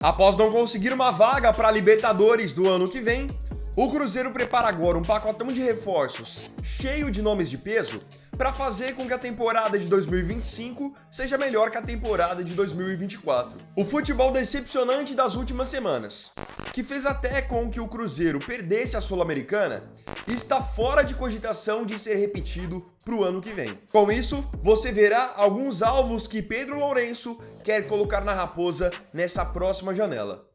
Após não conseguir uma vaga para a Libertadores do ano que vem, o Cruzeiro prepara agora um pacotão de reforços cheio de nomes de peso para fazer com que a temporada de 2025 seja melhor que a temporada de 2024. O futebol decepcionante das últimas semanas, que fez até com que o Cruzeiro perdesse a Sul-Americana, está fora de cogitação de ser repetido para o ano que vem. Com isso, você verá alguns alvos que Pedro Lourenço quer colocar na Raposa nessa próxima janela.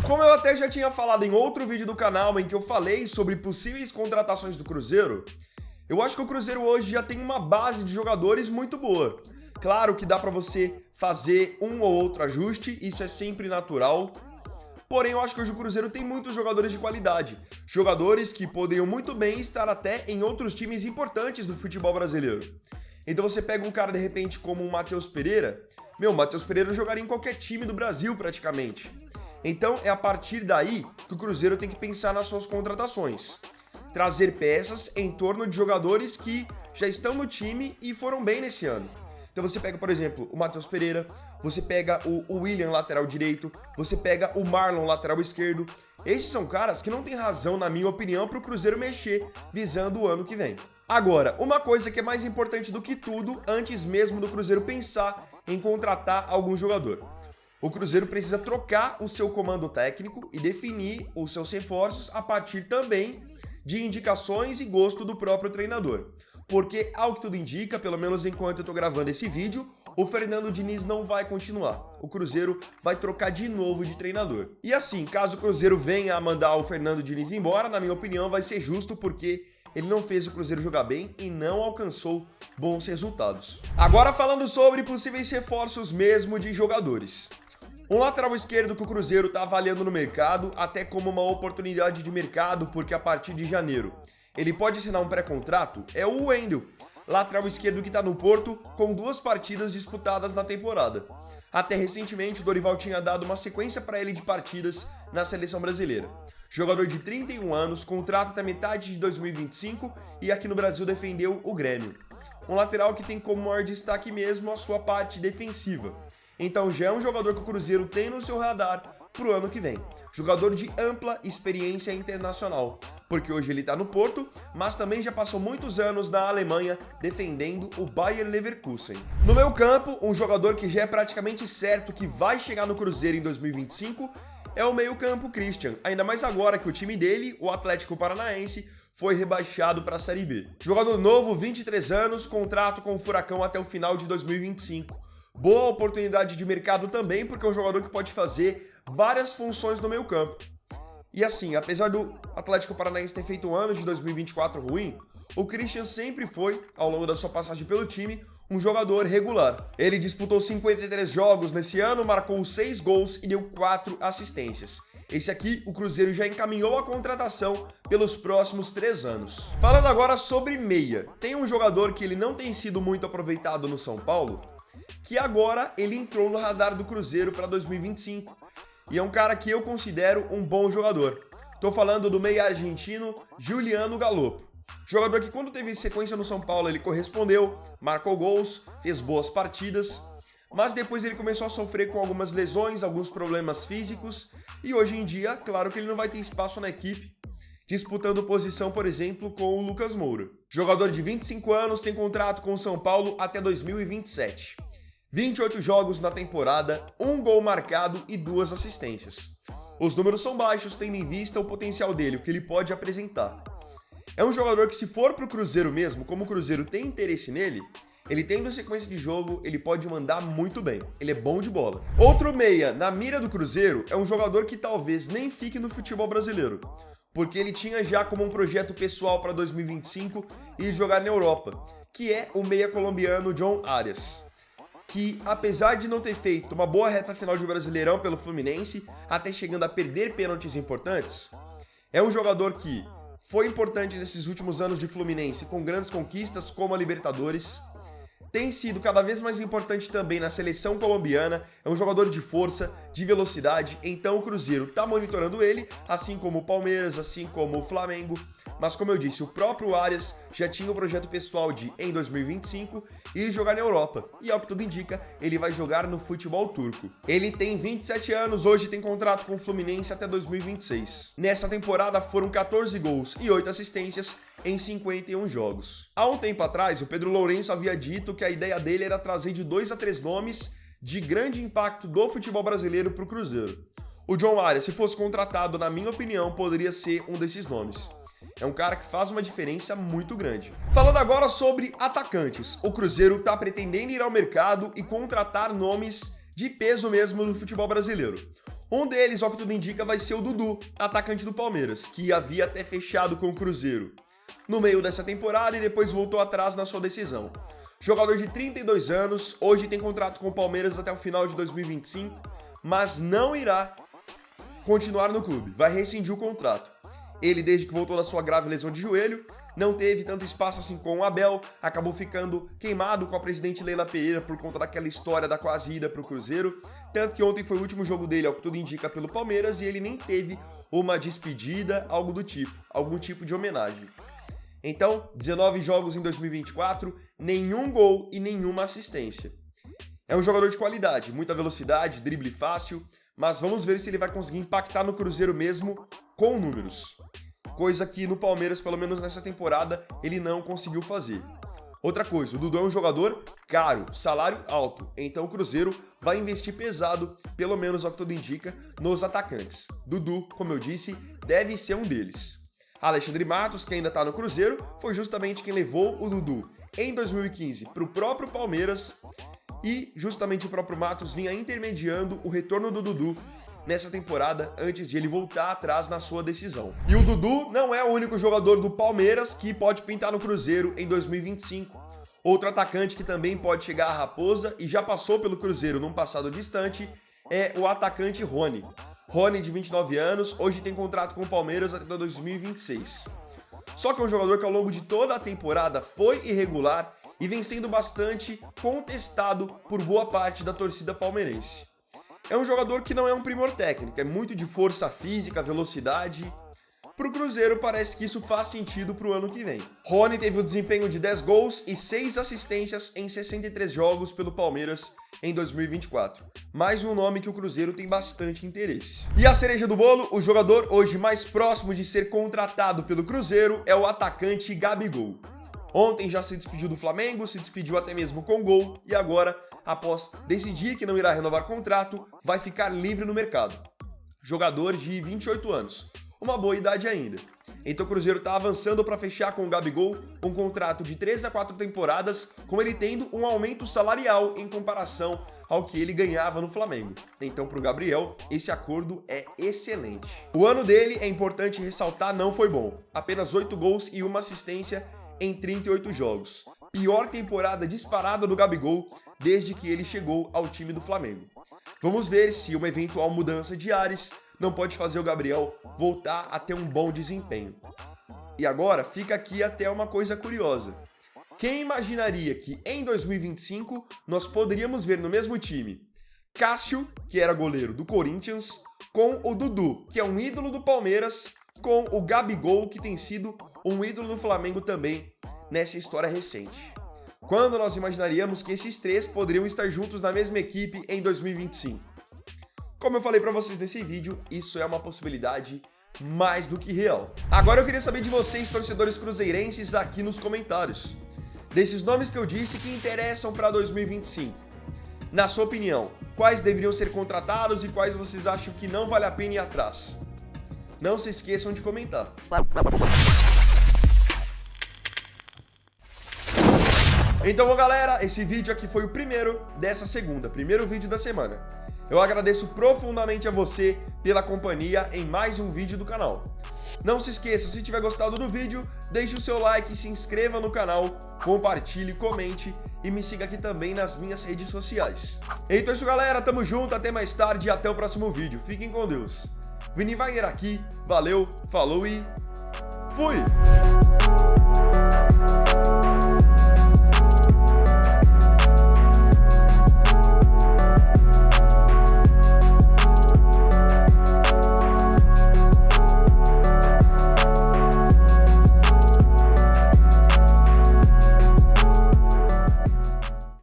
Como eu até já tinha falado em outro vídeo do canal em que eu falei sobre possíveis contratações do Cruzeiro, eu acho que o Cruzeiro hoje já tem uma base de jogadores muito boa. Claro que dá pra você fazer um ou outro ajuste, isso é sempre natural. Porém, eu acho que hoje o Cruzeiro tem muitos jogadores de qualidade. Jogadores que poderiam muito bem estar até em outros times importantes do futebol brasileiro. Então você pega um cara de repente como o Matheus Pereira. O Matheus Pereira jogaria em qualquer time do Brasil praticamente. Então é a partir daí que o Cruzeiro tem que pensar nas suas contratações. Trazer peças em torno de jogadores que já estão no time e foram bem nesse ano. Então você pega, por exemplo, o Matheus Pereira, você pega o William, lateral direito, você pega o Marlon, lateral esquerdo. Esses são caras que não tem razão, na minha opinião, para o Cruzeiro mexer visando o ano que vem. Agora, uma coisa que é mais importante do que tudo, antes mesmo do Cruzeiro pensar em contratar algum jogador. O Cruzeiro precisa trocar o seu comando técnico e definir os seus reforços a partir também de indicações e gosto do próprio treinador. Porque, ao que tudo indica, pelo menos enquanto eu tô gravando esse vídeo, o Fernando Diniz não vai continuar. O Cruzeiro vai trocar de novo de treinador. E assim, caso o Cruzeiro venha a mandar o Fernando Diniz embora, na minha opinião, vai ser justo porque ele não fez o Cruzeiro jogar bem e não alcançou bons resultados. Agora falando sobre possíveis reforços mesmo de jogadores. Um lateral esquerdo que o Cruzeiro está avaliando no mercado, até como uma oportunidade de mercado, porque a partir de janeiro ele pode assinar um pré-contrato, é o Wendel, lateral esquerdo que está no Porto, com 2 partidas disputadas na temporada. Até recentemente, o Dorival tinha dado uma sequência para ele de partidas na seleção brasileira. Jogador de 31 anos, contrato até metade de 2025 e aqui no Brasil defendeu o Grêmio. Um lateral que tem como maior destaque mesmo a sua parte defensiva. Então já é um jogador que o Cruzeiro tem no seu radar pro ano que vem. Jogador de ampla experiência internacional, porque hoje ele tá no Porto, mas também já passou muitos anos na Alemanha defendendo o Bayer Leverkusen. No meio campo, um jogador que já é praticamente certo que vai chegar no Cruzeiro em 2025 é o meio campo Christian, ainda mais agora que o time dele, o Atlético Paranaense, foi rebaixado para a Série B. Jogador novo, 23 anos, contrato com o Furacão até o final de 2025. Boa oportunidade de mercado também, porque é um jogador que pode fazer várias funções no meio campo. E assim, apesar do Atlético Paranaense ter feito um ano de 2024 ruim, o Christian sempre foi, ao longo da sua passagem pelo time, um jogador regular. Ele disputou 53 jogos nesse ano, marcou 6 gols e deu 4 assistências. Esse aqui, o Cruzeiro já encaminhou a contratação pelos próximos 3 anos. Falando agora sobre meia. Tem um jogador que ele não tem sido muito aproveitado no São Paulo, que agora ele entrou no radar do Cruzeiro para 2025. E é um cara que eu considero um bom jogador. Tô falando do meia argentino Juliano Galoppo. Jogador que quando teve sequência no São Paulo ele correspondeu, marcou gols, fez boas partidas, mas depois ele começou a sofrer com algumas lesões, alguns problemas físicos, e hoje em dia, claro que ele não vai ter espaço na equipe, disputando posição, por exemplo, com o Lucas Moura. Jogador de 25 anos, tem contrato com o São Paulo até 2027. 28 jogos na temporada, 1 gol marcado e 2 assistências. Os números são baixos, tendo em vista o potencial dele, o que ele pode apresentar. É um jogador que, se for pro Cruzeiro mesmo, como o Cruzeiro tem interesse nele, ele tendo sequência de jogo, ele pode mandar muito bem. Ele é bom de bola. Outro meia na mira do Cruzeiro é um jogador que talvez nem fique no futebol brasileiro, porque ele tinha já como um projeto pessoal para 2025 ir jogar na Europa, que é o meia colombiano John Arias, que apesar de não ter feito uma boa reta final de Brasileirão pelo Fluminense, até chegando a perder pênaltis importantes, é um jogador que foi importante nesses últimos anos de Fluminense, com grandes conquistas como a Libertadores, tem sido cada vez mais importante também na seleção colombiana, é um jogador de força, de velocidade, então o Cruzeiro está monitorando ele, assim como o Palmeiras, assim como o Flamengo, Mas como eu disse, o próprio Arias já tinha o projeto pessoal de, em 2025, ir jogar na Europa. E ao que tudo indica, ele vai jogar no futebol turco. Ele tem 27 anos, hoje tem contrato com o Fluminense até 2026. Nessa temporada foram 14 gols e 8 assistências em 51 jogos. Há um tempo atrás, o Pedro Lourenço havia dito que a ideia dele era trazer de 2 a 3 nomes de grande impacto do futebol brasileiro para o Cruzeiro. O John Arias, se fosse contratado, na minha opinião, poderia ser um desses nomes. É um cara que faz uma diferença muito grande. Falando agora sobre atacantes, o Cruzeiro está pretendendo ir ao mercado e contratar nomes de peso mesmo no futebol brasileiro. Um deles, ao que tudo indica, vai ser o Dudu, atacante do Palmeiras, que havia até fechado com o Cruzeiro no meio dessa temporada e depois voltou atrás na sua decisão. Jogador de 32 anos, hoje tem contrato com o Palmeiras até o final de 2025, mas não irá continuar no clube, vai rescindir o contrato. Ele, desde que voltou da sua grave lesão de joelho, não teve tanto espaço assim com o Abel, acabou ficando queimado com a presidente Leila Pereira por conta daquela história da quase ida para o Cruzeiro, tanto que ontem foi o último jogo dele, ao que tudo indica, pelo Palmeiras, e ele nem teve uma despedida, algo do tipo, algum tipo de homenagem. Então, 19 jogos em 2024, nenhum gol e nenhuma assistência. É um jogador de qualidade, muita velocidade, drible fácil, mas vamos ver se ele vai conseguir impactar no Cruzeiro mesmo com números. Coisa que no Palmeiras, pelo menos nessa temporada, ele não conseguiu fazer. Outra coisa, o Dudu é um jogador caro, salário alto, então o Cruzeiro vai investir pesado, pelo menos ao que tudo indica, nos atacantes. Dudu, como eu disse, deve ser um deles. Alexandre Matos, que ainda está no Cruzeiro, foi justamente quem levou o Dudu em 2015 para o próprio Palmeiras e justamente o próprio Matos vinha intermediando o retorno do Dudu nessa temporada antes de ele voltar atrás na sua decisão. E o Dudu não é o único jogador do Palmeiras que pode pintar no Cruzeiro em 2025. Outro atacante que também pode chegar à Raposa e já passou pelo Cruzeiro num passado distante é o atacante Rony. Rony, de 29 anos, hoje tem contrato com o Palmeiras até 2026. Só que é um jogador que ao longo de toda a temporada foi irregular e vem sendo bastante contestado por boa parte da torcida palmeirense. É um jogador que não é um primor técnico, é muito de força física, velocidade. Pro Cruzeiro parece que isso faz sentido pro ano que vem. Rony teve o desempenho de 10 gols e 6 assistências em 63 jogos pelo Palmeiras em 2024. Mais um nome que o Cruzeiro tem bastante interesse. E a cereja do bolo, o jogador hoje mais próximo de ser contratado pelo Cruzeiro é o atacante Gabigol. Ontem já se despediu do Flamengo, se despediu até mesmo com gol e agora, após decidir que não irá renovar contrato, vai ficar livre no mercado. Jogador de 28 anos. Uma boa idade ainda. Então o Cruzeiro está avançando para fechar com o Gabigol um contrato de 3 a 4 temporadas, com ele tendo um aumento salarial em comparação ao que ele ganhava no Flamengo. Então para o Gabriel, esse acordo é excelente. O ano dele, é importante ressaltar, não foi bom. Apenas 8 gols e uma assistência em 38 jogos. Pior temporada disparada do Gabigol desde que ele chegou ao time do Flamengo. Vamos ver se uma eventual mudança de ares não pode fazer o Gabriel voltar a ter um bom desempenho. E agora fica aqui até uma coisa curiosa. Quem imaginaria que em 2025 nós poderíamos ver no mesmo time Cássio, que era goleiro do Corinthians, com o Dudu, que é um ídolo do Palmeiras, com o Gabigol, que tem sido um ídolo do Flamengo também nessa história recente. Quando nós imaginaríamos que esses três poderiam estar juntos na mesma equipe em 2025? Como eu falei pra vocês nesse vídeo, isso é uma possibilidade mais do que real. Agora eu queria saber de vocês, torcedores cruzeirenses, aqui nos comentários. Desses nomes que eu disse que interessam para 2025. Na sua opinião, quais deveriam ser contratados e quais vocês acham que não vale a pena ir atrás? Não se esqueçam de comentar. Então, bom, galera, esse vídeo aqui foi o primeiro dessa segunda, primeiro vídeo da semana. Eu agradeço profundamente a você pela companhia em mais um vídeo do canal. Não se esqueça, se tiver gostado do vídeo, deixe o seu like, se inscreva no canal, compartilhe, comente e me siga aqui também nas minhas redes sociais. Então é isso, galera, tamo junto, até mais tarde e até o próximo vídeo. Fiquem com Deus. Vini Wagner aqui, valeu, falou e fui!